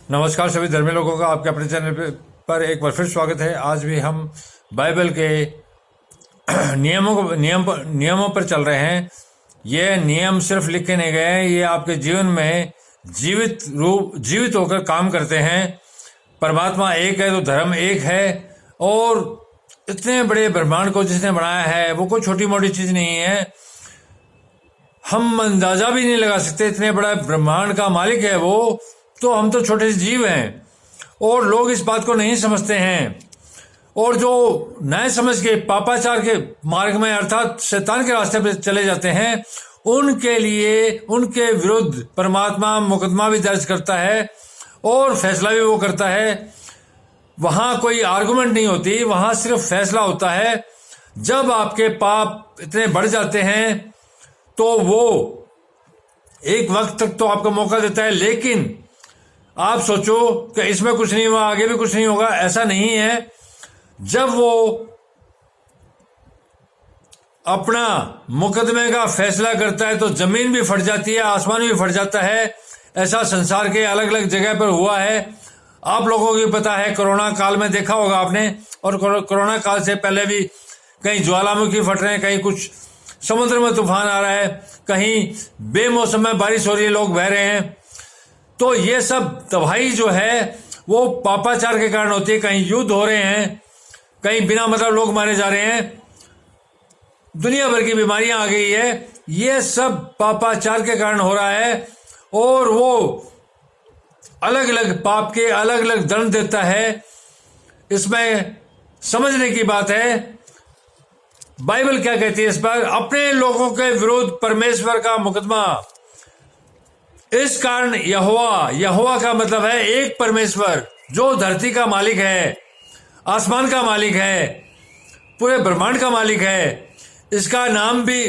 नमस्कार सभी धर्मी लोगों का आपके अपने चैनल पर एक बार फिर स्वागत है। आज भी हम बाइबल के नियमों पर चल रहे हैं। ये नियम सिर्फ लिखे नहीं गए हैं, ये आपके जीवन में जीवित होकर काम करते हैं। परमात्मा एक है तो धर्म एक है, और इतने बड़े ब्रह्मांड को जिसने बनाया है वो कोई छोटी मोटी चीज नहीं है। हम अंदाजा भी नहीं लगा सकते, इतने बड़ा ब्रह्मांड का मालिक है वो, तो हम तो छोटे से जीव हैं। और लोग इस बात को नहीं समझते हैं, और जो नए समझ के पापाचार के मार्ग में अर्थात शैतान के रास्ते पर चले जाते हैं, उनके लिए उनके विरुद्ध परमात्मा मुकदमा भी दर्ज करता है और फैसला भी वो करता है। वहां कोई आर्गुमेंट नहीं होती, वहां सिर्फ फैसला होता है। जब आपके पाप इतने बढ़ जाते हैं तो वो एक वक्त तक तो आपको मौका देता है, लेकिन आप सोचो कि इसमें कुछ नहीं हुआ, आगे भी कुछ नहीं होगा, ऐसा नहीं है। जब वो अपना मुकदमे का फैसला करता है तो जमीन भी फट जाती है, आसमान भी फट जाता है। ऐसा संसार के अलग अलग जगह पर हुआ है। आप लोगों को पता है, कोरोना काल में देखा होगा आपने, और कोरोना काल से पहले भी कहीं ज्वालामुखी फट रहे हैं, कहीं कुछ समुद्र में तूफान आ रहा है, कहीं बेमौसम में बारिश हो रही है, लोग बह रहे हैं। तो ये सब तबाही जो है वो पापाचार के कारण होती है। कहीं युद्ध हो रहे हैं, कहीं बिना मतलब लोग मारे जा रहे हैं, दुनिया भर की बीमारियां आ गई है। ये सब पापाचार के कारण हो रहा है, और वो अलग अलग पाप के अलग अलग दंड देता है। इसमें समझने की बात है, बाइबल क्या कहती है इस पर। अपने लोगों के विरुद्ध परमेश्वर का मुकदमा। इस कारण यहोवा का मतलब है एक परमेश्वर, जो धरती का मालिक है, आसमान का मालिक है, पूरे ब्रह्मांड का मालिक है। इसका नाम भी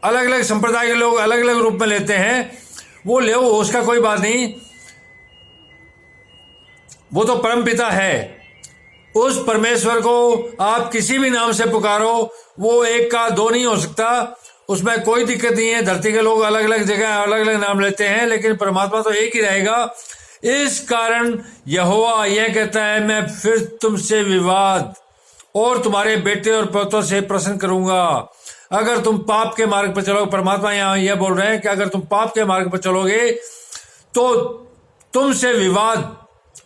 अलग अलग संप्रदाय के लोग अलग अलग रूप में लेते हैं। वो ले, उसका कोई बात नहीं, वो तो परम पिता है। उस परमेश्वर को आप किसी भी नाम से पुकारो, वो एक का दो नहीं हो सकता, उसमें कोई दिक्कत नहीं है। धरती के लोग अलग अलग जगह अलग अलग नाम लेते हैं, लेकिन परमात्मा तो एक ही रहेगा। इस कारण यहोवा यह कहता है, मैं फिर तुमसे विवाद और तुम्हारे बेटे और पोतों से प्रश्न करूंगा। अगर तुम पाप के मार्ग पर चलोगे, परमात्मा यहां यह बोल रहे हैं कि अगर तुम पाप के मार्ग पर चलोगे तो तुमसे विवाद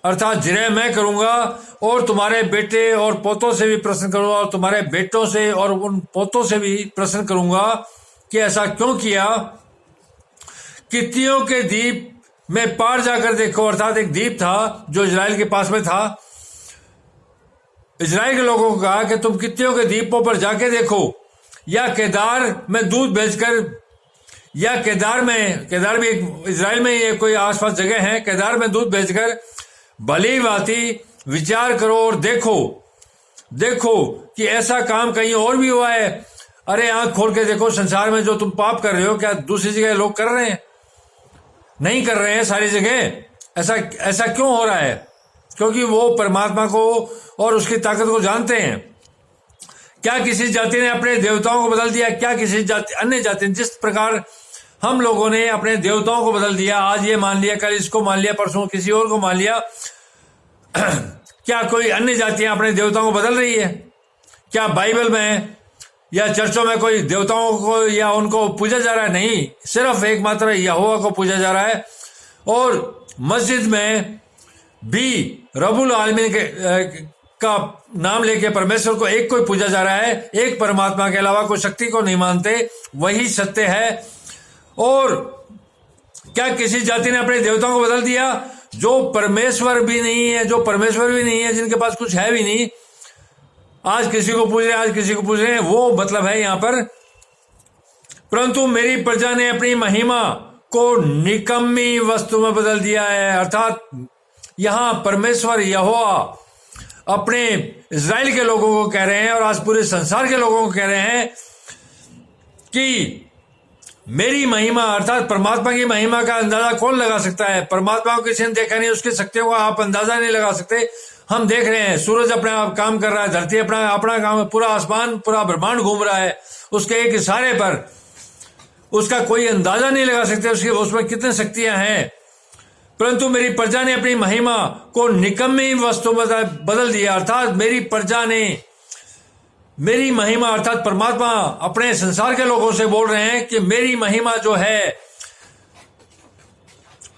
अर्थात जिरह मैं करूंगा, और तुम्हारे बेटे और पोतों से भी प्रश्न करूंगा, और तुम्हारे बेटों से और उन पोतों से भी प्रश्न करूंगा कि ऐसा क्यों किया। कित्तियों के द्वीप में पार जाकर देखो, अर्थात एक द्वीप था जो इजराइल के पास में था। इजराइल के लोगों को कहा कि तुम कित्तियों के द्वीपों पर जाके देखो, या केदार में दूध भेजकर, या केदार भी एक इजराइल में ये कोई आसपास जगह है, केदार में दूध भेजकर भली भांति विचार करो और देखो कि ऐसा काम कहीं और भी हुआ है। अरे आंख खोल के देखो, संसार में जो तुम पाप कर रहे हो, क्या दूसरी जगह लोग कर रहे हैं? नहीं कर रहे हैं सारी जगह। ऐसा क्यों हो रहा है? क्योंकि वो परमात्मा को और उसकी ताकत को जानते हैं। क्या किसी जाति ने अपने देवताओं को बदल दिया? क्या किसी अन्य जाति ने, जिस प्रकार हम लोगों ने अपने देवताओं को बदल दिया, आज ये मान लिया, कल इसको मान लिया, परसों किसी और को मान लिया, क्या कोई अन्य जातियां अपने देवताओं को बदल रही है? क्या बाइबल में या चर्चों में कोई देवताओं को या उनको पूजा जा रहा है? नहीं, सिर्फ एकमात्र यहोवा को पूजा जा रहा है। और मस्जिद में भी रब्बुल आलमीन का नाम लेके परमेश्वर को एक कोई पूजा जा रहा है। एक परमात्मा के अलावा कोई शक्ति को नहीं मानते, वही सत्य है। और क्या किसी जाति ने अपने देवताओं को बदल दिया? जो परमेश्वर भी नहीं है, जिनके पास कुछ है भी नहीं, आज किसी को पूज रहे हैं, आज किसी को पूज रहे हैं, वो मतलब है यहां पर। परंतु मेरी प्रजा ने अपनी महिमा को निकम्मी वस्तु में बदल दिया है। अर्थात यहां परमेश्वर यहोवा अपने इजराइल के लोगों को कह रहे हैं, और आज पूरे संसार के लोगों को कह रहे हैं कि मेरी महिमा अर्थात परमात्मा की महिमा का अंदाजा कौन लगा सकता है? परमात्मा को किसी ने देखा नहीं, उसकी शक्तियों का आप अंदाजा नहीं लगा सकते। हम देख रहे हैं, सूरज अपना आप काम कर रहा है, धरती अपना काम, पूरा आसमान पूरा ब्रह्मांड घूम रहा है उसके एक इशारे पर। उसका कोई अंदाजा नहीं लगा सकते उसमें कितनी शक्तियां हैं। परंतु मेरी प्रजा ने अपनी महिमा को निकम्मी वस्तु में बदल दिया। अर्थात मेरी प्रजा ने, मेरी महिमा अर्थात परमात्मा अपने संसार के लोगों से बोल रहे हैं कि मेरी महिमा जो है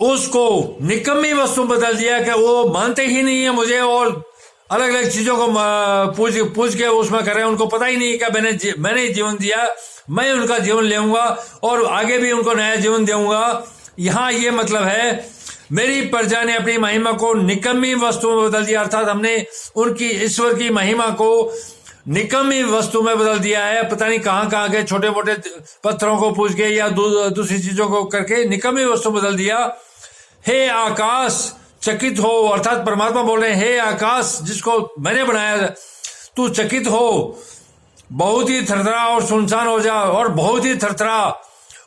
उसको निकम्मी वस्तु में बदल दिया, कि वो मानते ही नहीं है मुझे और अलग अलग चीजों को पूछ के उसमें कर रहे हैं। उनको पता ही नहीं कि मैंने जीवन दिया, मैं उनका जीवन लेऊंगा और आगे भी उनको नया जीवन दूंगा। यहां ये मतलब है मेरी प्रजा ने अपनी महिमा को निकम्मी वस्तु में बदल दिया। अर्थात हमने उनकी ईश्वर की महिमा को निकम्मी वस्तु में बदल दिया है। पता नहीं कहां कहां के छोटे मोटे पत्थरों को पूछ के या दूसरी चीजों को करके निकम्मी वस्तु में बदल दिया। हे आकाश चकित हो, अर्थात परमात्मा बोल रहे हैं हे आकाश जिसको मैंने बनाया, तू चकित हो, बहुत ही थरथरा और सुनसान हो जा, और बहुत ही थरथरा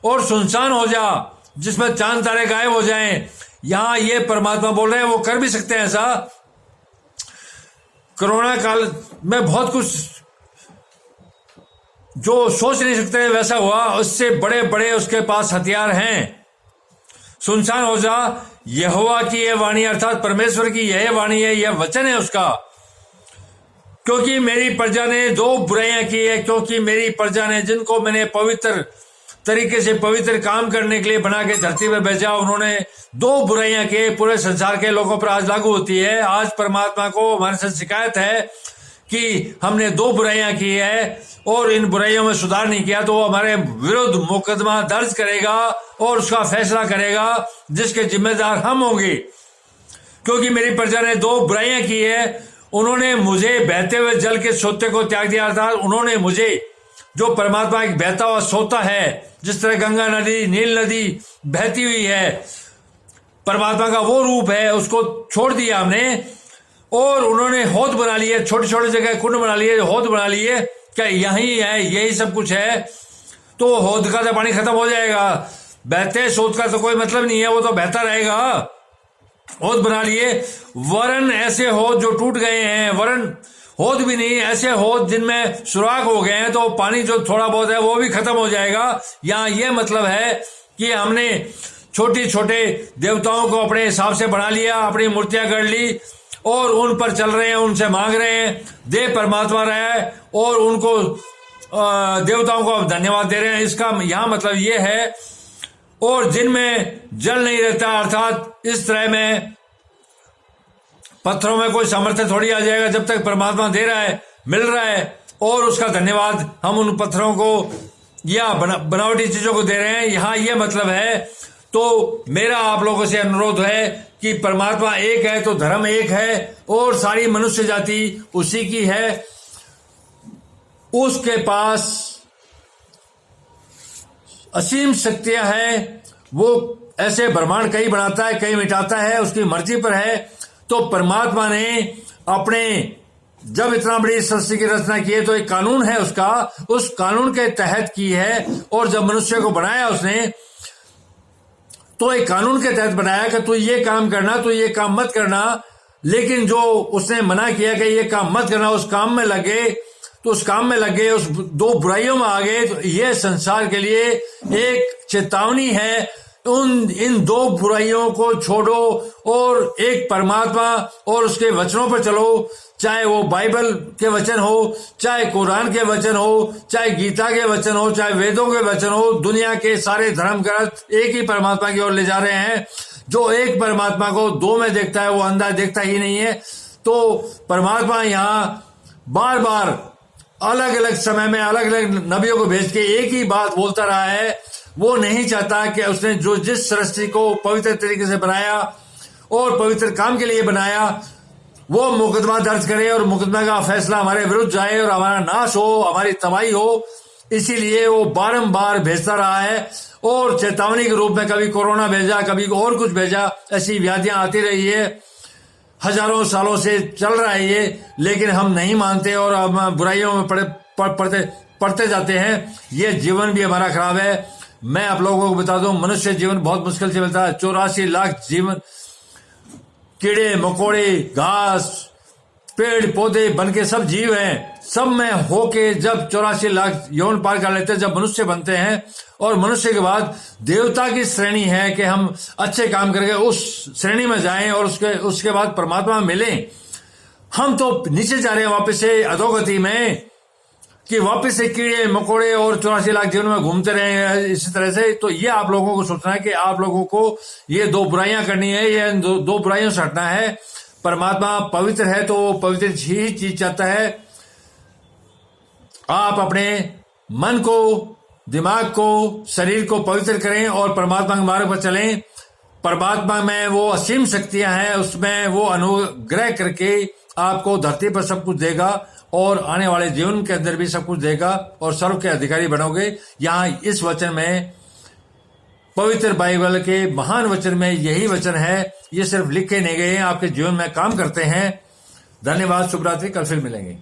और सुनसान हो जा, जिसमें चांद तारे गायब हो जाएं। यहां ये परमात्मा बोल रहे हैं, वो कर भी सकते हैं ऐसा। कोरोना काल में बहुत कुछ जो सोच नहीं सकते वैसा हुआ, उससे बड़े बड़े उसके पास हथियार हैं। सुनसान हो जा, यहोवा की यह वाणी, अर्थात परमेश्वर की यह वाणी है, यह वचन है उसका। क्योंकि मेरी प्रजा ने दो बुराइयां की है, क्योंकि मेरी प्रजा ने जिनको मैंने पवित्र तरीके से पवित्र काम करने के लिए बना के धरती पर भेजा, उन्होंने दो बुराइयां की। पूरे संसार के लोगों पर आज लागू होती है। आज परमात्मा को हमारे साथ शिकायत है कि हमने दो बुराइयां की है और इन बुराइयों में सुधार नहीं किया, तो वो हमारे विरुद्ध मुकदमा दर्ज करेगा और उसका फैसला करेगा, जिसके जिम्मेदार हम होंगे। क्योंकि मेरी प्रजा ने दो बुराइयां की है, उन्होंने मुझे बहते हुए जल के सोते को त्याग दिया था। उन्होंने मुझे, जो परमात्मा एक बहता हुआ सोता है, जिस तरह गंगा नदी, नील नदी बहती हुई है, परमात्मा का वो रूप है, उसको छोड़ दिया हमने। और उन्होंने हौद बना लिए, छोटे छोटे जगह कुंड बना लिए, हौद बना लिए, क्या यही है, यही सब कुछ है। तो हौद का तो पानी खत्म हो जाएगा, बहते सोत का तो कोई मतलब नहीं है, वो तो बहता रहेगा। हौद बना लिए, वरन ऐसे हौद जो टूट गए हैं, वरन हौद भी नहीं, ऐसे हौद जिनमें सुराख हो गए हैं, तो पानी जो थोड़ा बहुत है वो भी खत्म हो जाएगा। यहां ये मतलब है कि हमने छोटे छोटे देवताओं को अपने हिसाब से बना लिया, अपनी मूर्तियां गढ़ ली और उन पर चल रहे हैं, उनसे मांग रहे हैं। देव परमात्मा रहा है और उनको देवताओं को धन्यवाद दे रहे हैं। इसका यहां मतलब ये है। और जिनमें जल नहीं रहता, अर्थात इस तरह में पत्थरों में कोई सामर्थ्य थोड़ी आ जाएगा, जब तक परमात्मा दे रहा है, मिल रहा है, और उसका धन्यवाद हम उन पत्थरों को या बनावटी चीजों को दे रहे हैं। यहां यह मतलब है। तो मेरा आप लोगों से अनुरोध है कि परमात्मा एक है तो धर्म एक है, और सारी मनुष्य जाति उसी की है। उसके पास असीम शक्तियां हैं, वो ऐसे ब्रह्मांड कहीं बनाता है, कहीं मिटाता है, उसकी मर्जी पर है। तो परमात्मा ने अपने जब इतना बड़ी सृष्टि की रचना की है, तो एक कानून है उसका, उस कानून के तहत की है। और जब मनुष्य को बनाया उसने, तो एक कानून के तहत बनाया कि तू ये काम करना, तू ये काम मत करना। लेकिन जो उसने मना किया कि ये काम मत करना, उस काम में लगे, तो उस काम में लगे, उस दो बुराइयों में आ गए। तो ये संसार के लिए एक चेतावनी है, इन दो बुराइयों को छोड़ो और एक परमात्मा और उसके वचनों पर चलो। चाहे वो बाइबल के वचन हो, चाहे कुरान के वचन हो, चाहे गीता के वचन हो, चाहे वेदों के वचन हो, दुनिया के सारे धर्म ग्रंथ एक ही परमात्मा की ओर ले जा रहे हैं। जो एक परमात्मा को दो में देखता है, वो अंधा देखता ही नहीं है। तो परमात्मा यहाँ बार बार अलग अलग समय में अलग अलग नबियों को भेज के एक ही बात बोलता रहा है। वो नहीं चाहता कि उसने जो जिस सृष्टि को पवित्र तरीके से बनाया और पवित्र काम के लिए बनाया, वो मुकदमा दर्ज करे और मुकदमा का फैसला हमारे विरुद्ध जाए और हमारा नाश हो, हमारी तबाही हो। इसीलिए वो बारंबार भेजता रहा है और चेतावनी के रूप में कभी कोरोना भेजा, कभी और कुछ भेजा। ऐसी व्याधियां आती रही है, हजारों सालों से चल रहा है ये, लेकिन हम नहीं मानते और हम बुराइयों में पड़ते जाते हैं। ये जीवन भी हमारा खराब है। मैं आप लोगों को बता दूं, मनुष्य जीवन बहुत मुश्किल से मिलता है। 84 लाख जीवन, कीड़े मकोड़े, घास, पेड़ पौधे बन के सब जीव हैं, सब में होके जब 84 लाख यौन पार कर लेते हैं, जब मनुष्य बनते हैं, और मनुष्य के बाद देवता की श्रेणी है कि हम अच्छे काम करके उस श्रेणी में जाएं और उसके बाद परमात्मा में मिलें। हम तो नीचे जा रहे हैं वापस से अधोगति में, कि वापस से कीड़े मकोड़े और 84 लाख जीवन में घूमते रहे इसी तरह से। तो ये आप लोगों को सोचना है कि आप लोगों को ये दो बुराइयां करनी है, ये दो बुराइयों से हटना है। परमात्मा पवित्र है तो वो पवित्र ही चीज चाहता है। आप अपने मन को, दिमाग को, शरीर को पवित्र करें और परमात्मा के मार्ग पर चलें। परमात्मा में वो असीम शक्तियां हैं, उसमें वो अनुग्रह करके आपको धरती पर सब कुछ देगा और आने वाले जीवन के अंदर भी सब कुछ देगा और सर्व के अधिकारी बनोगे। यहां इस वचन में, पवित्र बाइबल के महान वचन में यही वचन है। ये सिर्फ लिखे नहीं गए हैं, आपके जीवन में काम करते हैं। धन्यवाद, शुभ रात्रि, कल फिर मिलेंगे।